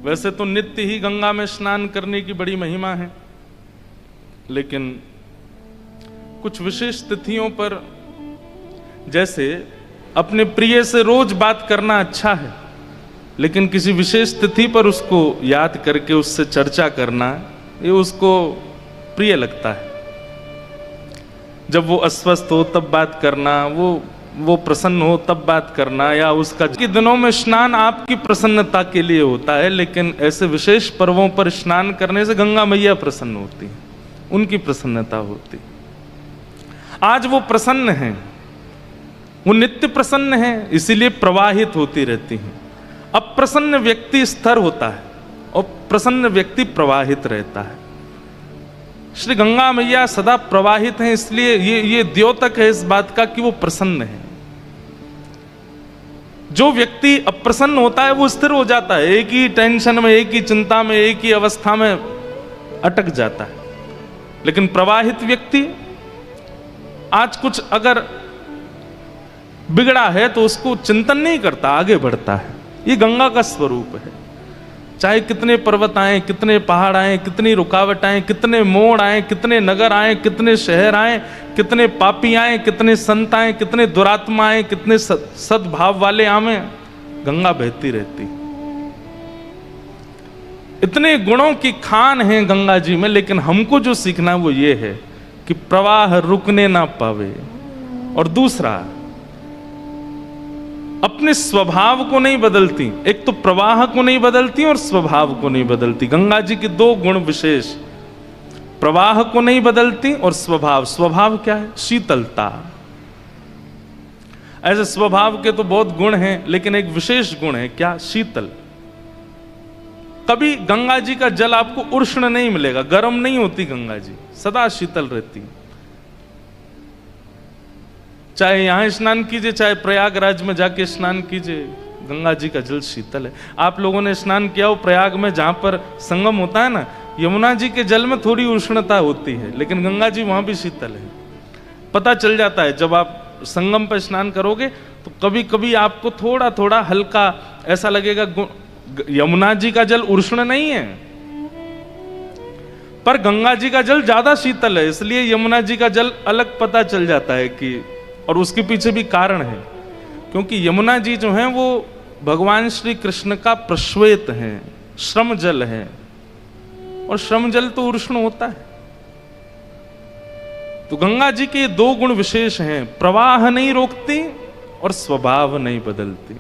वैसे तो नित्य ही गंगा में स्नान करने की बड़ी महिमा है, लेकिन कुछ विशेष तिथियों पर, जैसे अपने प्रिय से रोज बात करना अच्छा है, लेकिन किसी विशेष तिथि पर उसको याद करके उससे चर्चा करना ये उसको प्रिय लगता है। जब वो अस्वस्थ हो तब बात करना, वो प्रसन्न हो तब बात करना, या उसका के दिनों में स्नान आपकी प्रसन्नता के लिए होता है, लेकिन ऐसे विशेष पर्वों पर स्नान करने से गंगा मैया प्रसन्न होती है, उनकी प्रसन्नता होती। आज वो प्रसन्न हैं, वो नित्य प्रसन्न हैं, इसीलिए प्रवाहित होती रहती हैं। अप्रसन्न व्यक्ति स्थिर होता है और प्रसन्न व्यक्ति प्रवाहित रहता है। श्री गंगा मैया सदा प्रवाहित हैं, इसलिए ये द्योतक है इस बात का कि वो प्रसन्न है। जो व्यक्ति अप्रसन्न होता है वो स्थिर हो जाता है, एक ही टेंशन में, एक ही चिंता में, एक ही अवस्था में अटक जाता है। लेकिन प्रवाहित व्यक्ति आज कुछ अगर बिगड़ा है तो उसको चिंतन नहीं करता, आगे बढ़ता है। ये गंगा का स्वरूप है। चाहे कितने पर्वत आए, कितने पहाड़ आए, कितनी रुकावट आए, कितने मोड़ आए, कितने नगर आए, कितने शहर आए, कितने पापी आए, कितने संत आए, कितने दुरात्मा आए, कितने सद्भाव वाले आवे, गंगा बहती रहती। इतने गुणों की खान है गंगा जी में, लेकिन हमको जो सीखना है वो ये है कि प्रवाह रुकने ना पावे। और दूसरा, अपने स्वभाव को नहीं बदलती। एक तो प्रवाह को नहीं बदलती और स्वभाव को नहीं बदलती। गंगा जी के दो गुण विशेष, प्रवाह को नहीं बदलती और स्वभाव। स्वभाव क्या है? शीतलता। ऐसे स्वभाव के तो बहुत गुण हैं, लेकिन एक विशेष गुण है क्या? शीतल। कभी गंगा जी का जल आपको उष्ण नहीं मिलेगा, गर्म नहीं होती गंगा जी, सदा शीतल रहती। चाहे यहां स्नान कीजिए, चाहे प्रयागराज में जाके स्नान कीजिए, गंगा जी का जल शीतल है। आप लोगों ने स्नान किया हो प्रयाग में, जहां पर संगम होता है ना, यमुना जी के जल में थोड़ी उष्णता होती है, लेकिन गंगा जी वहां भी शीतल है। पता चल जाता है जब आप संगम पर स्नान करोगे तो कभी कभी आपको थोड़ा थोड़ा हल्का ऐसा लगेगा, यमुना जी का जल उष्ण नहीं है, पर गंगा जी का जल ज्यादा शीतल है, इसलिए यमुना जी का जल अलग पता चल जाता है कि। और उसके पीछे भी कारण है, क्योंकि यमुना जी जो हैं वो भगवान श्री कृष्ण का प्रश्वेत है, श्रम जल है, और श्रम जल तो उष्ण होता है। तो गंगा जी के दो गुण विशेष हैं, प्रवाह नहीं रोकती और स्वभाव नहीं बदलती।